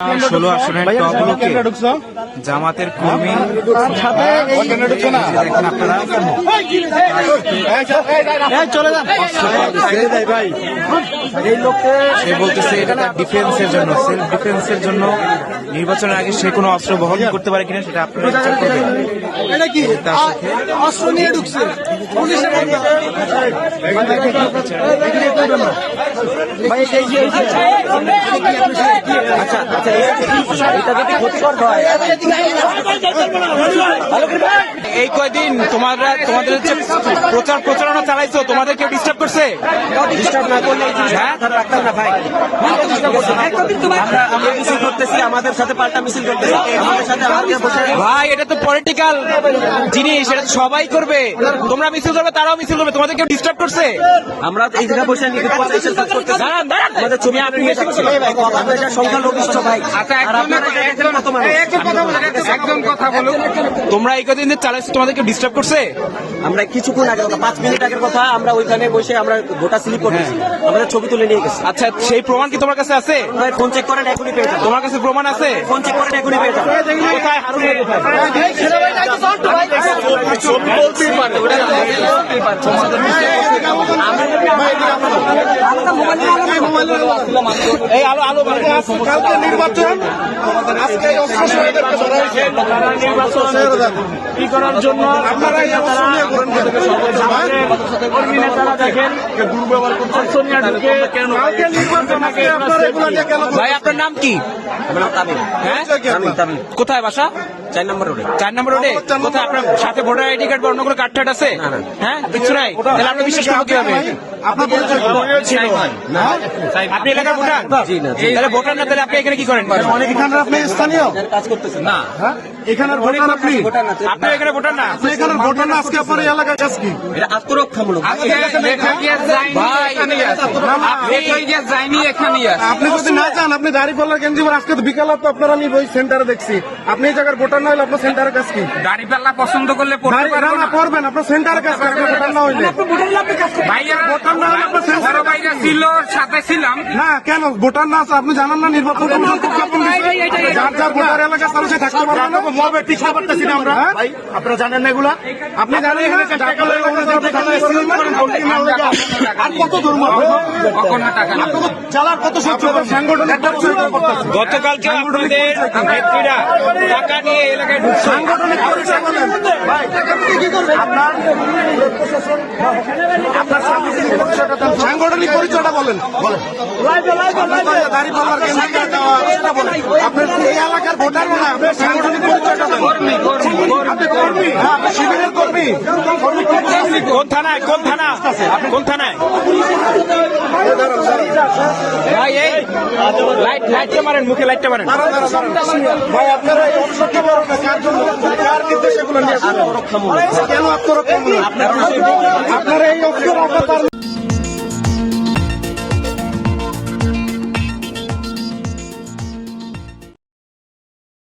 16 আসনের টপগুলোকে জামাতের কর্মী দেখেন আপনারা সে বলতেছে এটা তার ডিফেন্সের জন্য, সেলফ ডিফেন্সের জন্য নির্বাচনের আগে সে কোনো অস্ত্র বহন করতে পারে কিনা সেটা আপনারা বিচার করবেন। অস্ত্র নিয়ে ঢুকছে এই কয়দিন তোমাদের হচ্ছে প্রচারণা চালাইছো, তোমাদের কেউ ডিস্টার্ব করছে? আমাদের সাথে পাল্টা মিছিল করতেছি, ভাই এটা তো পলিটিক্যাল জিনিস, এটা তো সবাই করবে। তোমরা মিছিল করবে, তারাও মিছিল করবে, তোমাদের কেউ ডিস্টার্ব করছে? আমরা এই জায়গায় বসে আমাদের ছবি সংখ্যালঘিষ্ঠ ভাই। একদম কথা বলো, তোমরা এই কদিন চালাইছো, তোমাদের কেউ ডিস্টার্ব করছে? আমরা কিছুক্ষণ আগে 5 মিনিট আগের কথা, আমরা ওইখানে বসে আমরা গোটা স্লিপ করতেছি, আমাদের ছবি তুলে নিয়ে গেছে। আচ্ছা, সেই প্রমাণ কি তোমার কাছে আছে? ফোন চেক করেন, এখনই পেয়ে যাবেন। তোমার কাছে প্রমাণ আছে? ফোন চেক করেন, এখনই পেয়ে যাবেন। কোথায় হারুন ভাই? এই আলো আলো কালকে নির্বাচন, আজকে অস্ত্র সহায়তাকে ধরা হয়েছে কি করার জন্য আপনারা এই অস্ত্র নিয়ে করেন কর্মী নেতারা দেখেন দুর্ব্যবহার করছেন সোনিয়া ঢুকে কেন কালকে নির্বাচন, আজকে আপনারা এগুলো নিয়ে কেন ভাই আপনার নাম কি? হ্যাঁ, কোথায় বাসা? 4 নম্বর রোডে। 4 নম্বর রোডে। কোথায় আপনার সাথে ভোটার আইডি কার্ড বা অন্য কোনো কার্ড টার্ড আছে? হ্যাঁ, কিছু নাই। তাহলে আপনি বিশ্বাস করবো কিভাবে? আপনার পরিচয় আপনি এলাকার ভোটার? তাহলে ভোটার না, তাহলে আপনি এখানে কি করেন? এখানে আপনি স্থানীয় কাজ করতেছেন না, এখানের ভোটার আপনি আপনি এখানে ভোটার না। আপনি এখানের ভোটার না, আজকে আপনার এই এলাকার কাজ কি? এটা আত্মরক্ষামূলক। আপনি যদি না চান, আপনি দাঁড়িপাল্লার গেঞ্জি পরে আজকে তো বিকাল তো আপনার আমি ওই সেন্টারে দেখছি, আপনি এই জায়গার ভোটার না হলে আপনার সেন্টারের কাজ কি? দাড়িপাল্লা পছন্দ করলে পড়তে পারবো না। পড়বেন, আপনার সেন্টারের কাজ করেন, ভোটার না হইলে। ভাইয়া ভোটার না হলে আপনার বড় সেন্টারের কাজ ভাইরা ছিল, সাথে ছিলাম। না কেন ভোটার না আছে? আপনি জানান না নির্বাচন কমিশন খুব গোপন বিষয়। যার যার ভোটার এলাকা তারা সে থাকতে পারবে না। মবে টিকা পারতেছি না আমরা ভাই, আপনারা জানেন না এগুলা? আপনি জানেন এখানে টাকা লয়ে ওখানে যাতে টাকা স্কিম করেন ভোটিং না লাগে আর কত ধর্ম কখনো টাকা না। চালার কত সহ্য করেন সাংগঠনিক একটা পরিচয় করতেছেন। গতকালকে আপনাদের নেত্রীরা টাকা নিয়ে এলাকায় ঢুকছে। সাংগঠনিক পরিচয় বলেন ভাই, কি করবেন আপনার? আপনার সাংগঠনিক পরিচয়টা বলেন, বলেন। দাঁড়িপাল্লার কেন্দ্রে দেওয়া বলেন, আপনার এই এলাকার ভোটার না, আপনার সাংগঠনিক পরিচয়টা বলেন। আপনি কর্মী? হ্যাঁ, আপনি শিবিরের কর্মী। কোন থানায়? কোন থানা? কোন থানায়? ভাই এই লাইটটা মারেন, মুখে লাইটটা মারেন। ভাই আপনারা এই অংশটা বড় না, কার জন্য, কার নির্দেশে এগুলো নিয়ে আসেন? কেন আত্মরক্ষামূলক? আপনারা এই অংশ